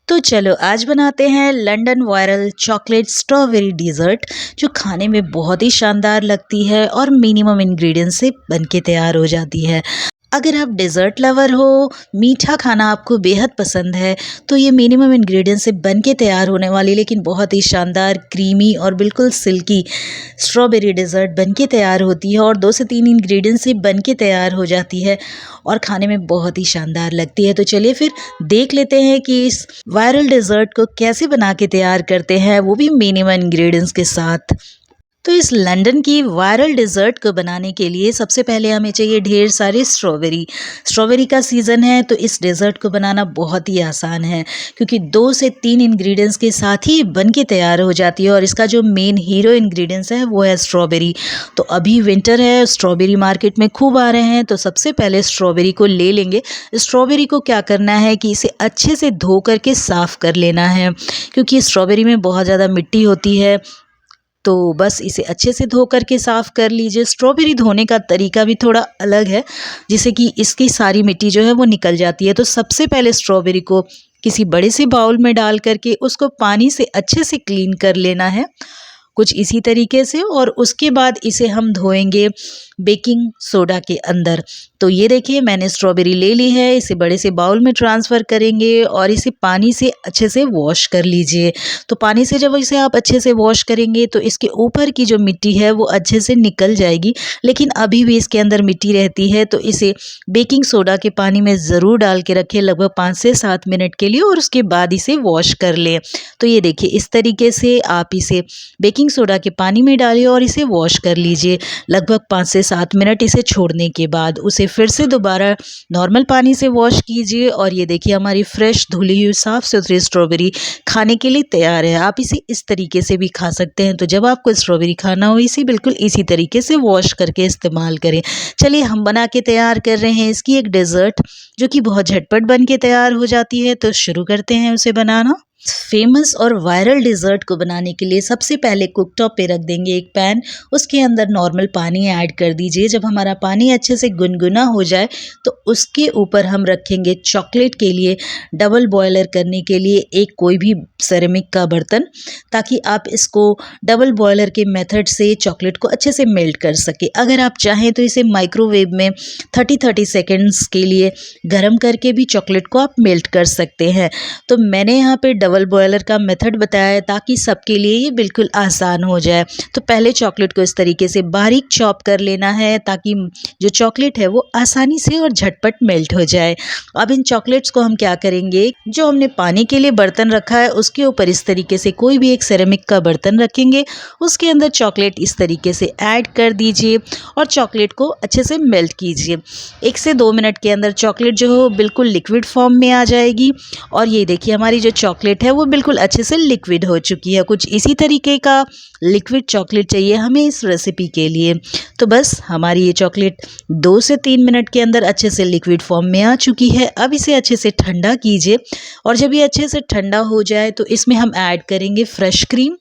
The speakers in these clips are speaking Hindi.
तो चलो आज बनाते हैं London viral chocolate strawberry dessert जो खाने में बहुत ही शानदार लगती है और मिनिमम इंग्रेडिएंट्स से बनके तैयार हो जाती है। अगर आप डेज़र्ट लवर हो, मीठा खाना आपको बेहद पसंद है, तो ये मिनिमम इंग्रेडिएंट्स से बनके तैयार होने वाली लेकिन बहुत ही शानदार क्रीमी और बिल्कुल सिल्की स्ट्रॉबेरी डेज़र्ट बनके तैयार होती है और 2 से 3 इंग्रेडिएंट्स से बनके तैयार हो जाती है और खाने में बहुत ही शानदार लगती है। तो चलिए फिर देख लेते हैं कि इस वायरल डेज़र्ट को कैसे बना के तैयार करते हैं, वो भी मिनिमम इंग्रेडिएंट्स के साथ। तो इस लंदन की वायरल डेज़र्ट को बनाने के लिए सबसे पहले हमें चाहिए ढेर सारी स्ट्रॉबेरी। स्ट्रॉबेरी का सीज़न है तो इस डेज़र्ट को बनाना बहुत ही आसान है क्योंकि 2 से 3 इंग्रेडिएंट्स के साथ ही बन के तैयार हो जाती है और इसका जो मेन हीरो इंग्रेडिएंट्स है वो है स्ट्रॉबेरी। तो अभी विंटर है, स्ट्रॉबेरी मार्केट में खूब आ रहे हैं, तो सबसे पहले स्ट्रॉबेरी को ले लेंगे। स्ट्रॉबेरी को क्या करना है कि इसे अच्छे से धो करके साफ़ कर लेना है क्योंकि स्ट्रॉबेरी में बहुत ज़्यादा मिट्टी होती है, तो बस इसे अच्छे से धो करके साफ़ कर लीजिए। स्ट्रॉबेरी धोने का तरीका भी थोड़ा अलग है जिससे कि इसकी सारी मिट्टी जो है वो निकल जाती है। तो सबसे पहले स्ट्रॉबेरी को किसी बड़े से बाउल में डाल करके उसको पानी से अच्छे से क्लीन कर लेना है, कुछ इसी तरीके से। और उसके बाद इसे हम धोएंगे बेकिंग सोडा के अंदर। तो ये देखिए मैंने स्ट्रॉबेरी ले ली है, इसे बड़े से बाउल में ट्रांसफ़र करेंगे और इसे पानी से अच्छे से वॉश कर लीजिए। तो पानी से जब इसे आप अच्छे से वॉश करेंगे तो इसके ऊपर की जो मिट्टी है वो अच्छे से निकल जाएगी, लेकिन अभी भी इसके अंदर मिट्टी रहती है। तो इसे बेकिंग सोडा के पानी में ज़रूर डाल के रखें लगभग 5 से 7 मिनट के लिए और उसके बाद इसे वॉश कर लें। तो ये देखिए इस तरीके से आप इसे बेकिंग सोडा के पानी में डालिए और इसे वॉश कर लीजिए। लगभग 5 से 7 मिनट इसे छोड़ने के बाद उसे फिर से दोबारा नॉर्मल पानी से वॉश कीजिए और ये देखिए हमारी फ्रेश धुली हुई साफ़ सुथरी स्ट्रॉबेरी खाने के लिए तैयार है। आप इसे इस तरीके से भी खा सकते हैं। तो जब आपको स्ट्रॉबेरी खाना हो इसे बिल्कुल इसी तरीके से वॉश करके इस्तेमाल करें। चलिए हम बना के तैयार कर रहे हैं इसकी एक डेज़र्ट जो कि बहुत झटपट बन के तैयार हो जाती है। तो शुरू करते हैं उसे बनाना। फेमस और वायरल डेज़र्ट को बनाने के लिए सबसे पहले कुकटॉप पे रख देंगे एक पैन, उसके अंदर नॉर्मल पानी ऐड कर दीजिए। जब हमारा पानी अच्छे से गुनगुना हो जाए तो उसके ऊपर हम रखेंगे चॉकलेट के लिए डबल बॉयलर करने के लिए एक कोई भी सेरेमिक का बर्तन, ताकि आप इसको डबल बॉयलर के मेथड से चॉकलेट को अच्छे से मेल्ट कर सके। अगर आप चाहें तो इसे माइक्रोवेव में 30 सेकेंड्स के लिए गर्म करके भी चॉकलेट को आप मेल्ट कर सकते हैं। तो मैंने यहाँ पे डबल बॉयलर का मेथड बताया है ताकि सबके लिए ये बिल्कुल आसान हो जाए। तो पहले चॉकलेट को इस तरीके से बारीक चॉप कर लेना है ताकि जो चॉकलेट है वो आसानी से और झटपट मेल्ट हो जाए। अब इन चॉकलेट्स को हम क्या करेंगे, जो हमने पानी के लिए बर्तन रखा है उसके ऊपर इस तरीके से कोई भी एक सेरेमिक का बर्तन रखेंगे, उसके अंदर चॉकलेट इस तरीके से ऐड कर दीजिए और चॉकलेट को अच्छे से मेल्ट कीजिए। 1 से 2 मिनट के अंदर चॉकलेट जो है बिल्कुल लिक्विड फॉर्म में आ जाएगी और ये देखिए हमारी जो चॉकलेट है वो बिल्कुल अच्छे से लिक्विड हो चुकी है। कुछ इसी तरीके का लिक्विड चॉकलेट चाहिए हमें इस रेसिपी के लिए। तो बस हमारी ये चॉकलेट 2 से 3 मिनट के अंदर अच्छे से लिक्विड फॉर्म में आ चुकी है। अब इसे अच्छे से ठंडा कीजिए और जब ये अच्छे से ठंडा हो जाए तो इसमें हम ऐड करेंगे फ्रेश क्रीम।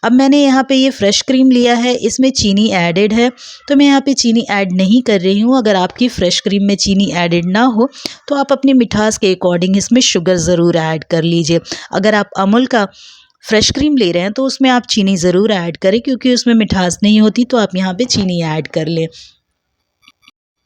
अब मैंने यहाँ पे ये फ्रेश क्रीम लिया है, इसमें चीनी एडेड है तो मैं यहाँ पे चीनी ऐड नहीं कर रही हूँ। अगर आपकी फ्रेश क्रीम में चीनी एडेड ना हो तो आप अपनी मिठास के अकॉर्डिंग इसमें शुगर ज़रूर ऐड कर लीजिए। अगर आप अमूल का फ्रेश क्रीम ले रहे हैं तो उसमें आप चीनी ज़रूर ऐड करें क्योंकि उसमें मिठास नहीं होती, तो आप यहाँ पे चीनी ऐड कर लें।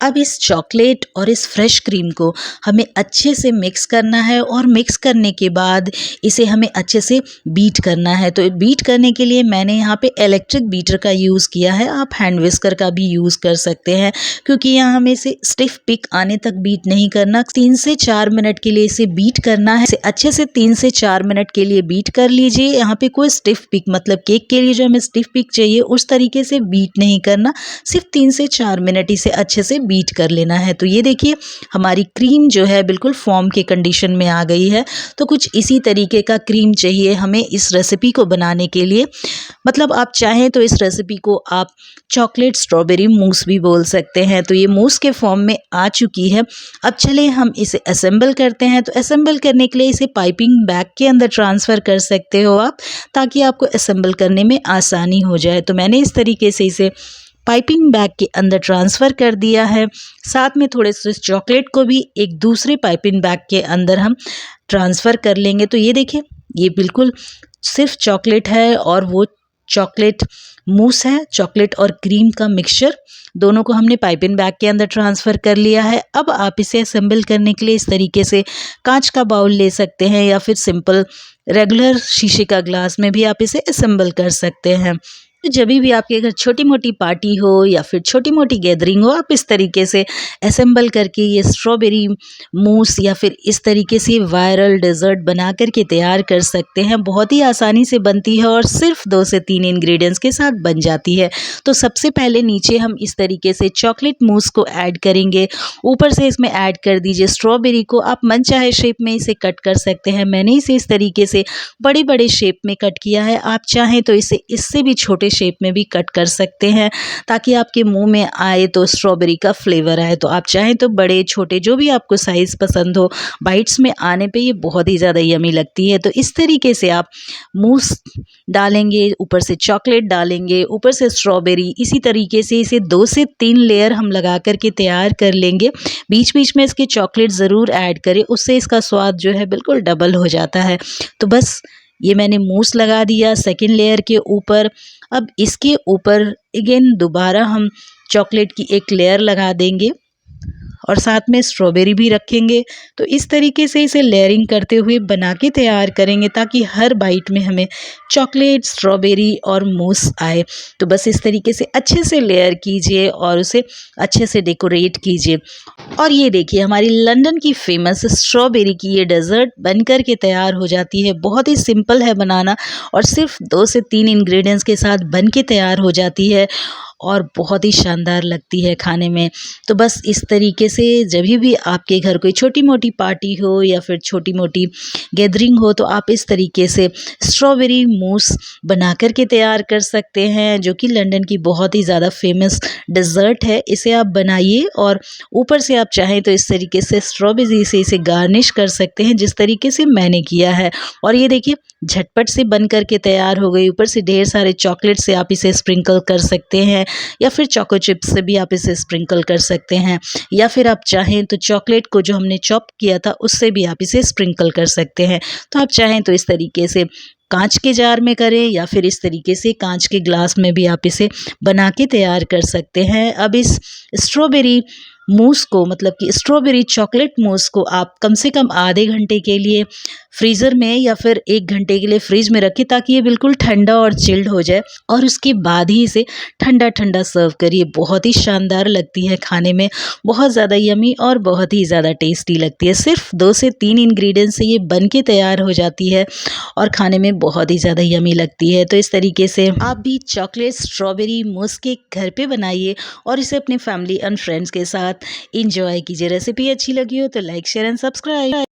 अब इस चॉकलेट और इस फ्रेश क्रीम को हमें अच्छे से मिक्स करना है और मिक्स करने के बाद इसे हमें अच्छे से बीट करना है। तो बीट करने के लिए मैंने यहाँ पे इलेक्ट्रिक बीटर का यूज़ किया है, आप हैंड विस्कर का भी यूज़ कर सकते हैं क्योंकि यहाँ हमें इसे स्टिफ पिक आने तक बीट नहीं करना। 3 से 4 मिनट के लिए इसे बीट करना है। इसे अच्छे से 3 से 4 मिनट के लिए बीट कर लीजिए। यहाँ पे कोई स्टिफ पिक मतलब केक के लिए जो हमें स्टिफ पिक चाहिए उस तरीके से बीट नहीं करना, सिर्फ 3 से 4 मिनट इसे अच्छे से बीट कर लेना है। तो ये देखिए हमारी क्रीम जो है बिल्कुल फॉर्म के कंडीशन में आ गई है। तो कुछ इसी तरीके का क्रीम चाहिए हमें इस रेसिपी को बनाने के लिए। मतलब आप चाहें तो इस रेसिपी को आप चॉकलेट स्ट्रॉबेरी मूस भी बोल सकते हैं। तो ये मूस के फॉर्म में आ चुकी है। अब चलिए हम इसे असेंबल करते हैं। तो असेंबल करने के लिए इसे पाइपिंग बैग के अंदर ट्रांसफ़र कर सकते हो आप, ताकि आपको असेंबल करने में आसानी हो जाए। तो मैंने इस तरीके से इसे पाइपिंग बैग के अंदर ट्रांसफ़र कर दिया है। साथ में थोड़े से चॉकलेट को भी एक दूसरे पाइपिंग बैग के अंदर हम ट्रांसफ़र कर लेंगे। तो ये देखिए, ये बिल्कुल सिर्फ चॉकलेट है और वो चॉकलेट मूस है, चॉकलेट और क्रीम का मिक्सचर, दोनों को हमने पाइपिंग बैग के अंदर ट्रांसफ़र कर लिया है। अब आप इसे असेंबल करने के लिए इस तरीके से कांच का बाउल ले सकते हैं या फिर सिंपल रेगुलर शीशे का ग्लास में भी आप इसे असेंबल कर सकते हैं। तो जब भी आपके घर छोटी मोटी पार्टी हो या फिर छोटी मोटी गैदरिंग हो, आप इस तरीके से असेंबल करके ये स्ट्रॉबेरी मूस या फिर इस तरीके से वायरल डेजर्ट बना करके तैयार कर सकते हैं। बहुत ही आसानी से बनती है और सिर्फ 2 से 3 इंग्रेडिएंट्स के साथ बन जाती है। तो सबसे पहले नीचे हम इस तरीके से चॉकलेट मूस को ऐड करेंगे, ऊपर से इसमें ऐड कर दीजिए स्ट्रॉबेरी को। आप मनचाहे शेप में इसे कट कर सकते हैं। मैंने इसे इस तरीके से बड़े बड़े शेप में कट किया है। आप चाहें तो इसे इससे भी छोटे शेप में भी कट कर सकते हैं ताकि आपके मुंह में आए तो स्ट्रॉबेरी का फ्लेवर आए। तो आप चाहें तो बड़े छोटे जो भी आपको साइज़ पसंद हो, बाइट्स में आने पे ये बहुत ही ज़्यादा यमी लगती है। तो इस तरीके से आप मूस डालेंगे, ऊपर से चॉकलेट डालेंगे, ऊपर से स्ट्रॉबेरी, इसी तरीके से इसे 2 से 3 लेयर हम लगा करके तैयार कर लेंगे। बीच बीच में इसके चॉकलेट ज़रूर ऐड करें, उससे इसका स्वाद जो है बिल्कुल डबल हो जाता है। तो बस ये मैंने मूस लगा दिया सेकंड लेयर के ऊपर। अब इसके ऊपर अगेन दोबारा हम चॉकलेट की एक लेयर लगा देंगे और साथ में स्ट्रॉबेरी भी रखेंगे। तो इस तरीके से इसे लेयरिंग करते हुए बना के तैयार करेंगे ताकि हर बाइट में हमें चॉकलेट, स्ट्रॉबेरी और मूस आए। तो बस इस तरीके से अच्छे से लेयर कीजिए और उसे अच्छे से डेकोरेट कीजिए। और ये देखिए, हमारी लंदन की फेमस स्ट्रॉबेरी की ये डेज़र्ट बनकर के तैयार हो जाती है। बहुत ही सिंपल है बनाना और सिर्फ 2 से 3 इंग्रेडिएंट्स के साथ बन के तैयार हो जाती है और बहुत ही शानदार लगती है खाने में। तो बस इस तरीके से जब भी आपके घर कोई छोटी मोटी पार्टी हो या फिर छोटी मोटी गैदरिंग हो, तो आप इस तरीके से स्ट्रॉबेरी मूस बना कर के तैयार कर सकते हैं, जो कि लंदन की बहुत ही ज़्यादा फेमस डेज़र्ट है। इसे आप बनाइए और ऊपर से आप चाहें तो इस तरीके से स्ट्रॉबेरी से इसे गार्निश कर सकते हैं, जिस तरीके से मैंने किया है। और ये देखिए, झटपट से बन कर के तैयार हो गई। ऊपर से ढेर सारे चॉकलेट से आप इसे स्प्रिंकल कर सकते हैं या फिर चोको चिप्स से भी आप इसे स्प्रिंकल कर सकते हैं, या फिर आप चाहें तो चॉकलेट को जो हमने चॉप किया था उससे भी आप इसे स्प्रिंकल कर सकते हैं। तो आप चाहें तो इस तरीके से कांच के जार में करें या फिर इस तरीके से कांच के ग्लास में भी आप इसे बना के तैयार कर सकते हैं। अब इस स्ट्रॉबेरी मूस को, मतलब कि स्ट्रॉबेरी चॉकलेट मूस को आप कम से कम आधे घंटे के लिए फ्रीज़र में या फिर 1 घंटे के लिए फ्रिज में रखें ताकि ये बिल्कुल ठंडा और चिल्ड हो जाए, और उसके बाद ही इसे ठंडा ठंडा सर्व करिए। बहुत ही शानदार लगती है खाने में, बहुत ज़्यादा यमी और बहुत ही ज़्यादा टेस्टी लगती है। सिर्फ 2 से 3 इंग्रेडिएंट्स से ये बन के तैयार हो जाती है और खाने में बहुत ही ज़्यादा यमी लगती है। तो इस तरीके से आप भी चॉकलेट स्ट्रॉबेरी मूस केक घर पे बनाइए और इसे अपने फैमिली एंड फ्रेंड्स के साथ इंजॉय कीजिए। रेसिपी अच्छी लगी हो तो लाइक, शेयर एंड सब्सक्राइब।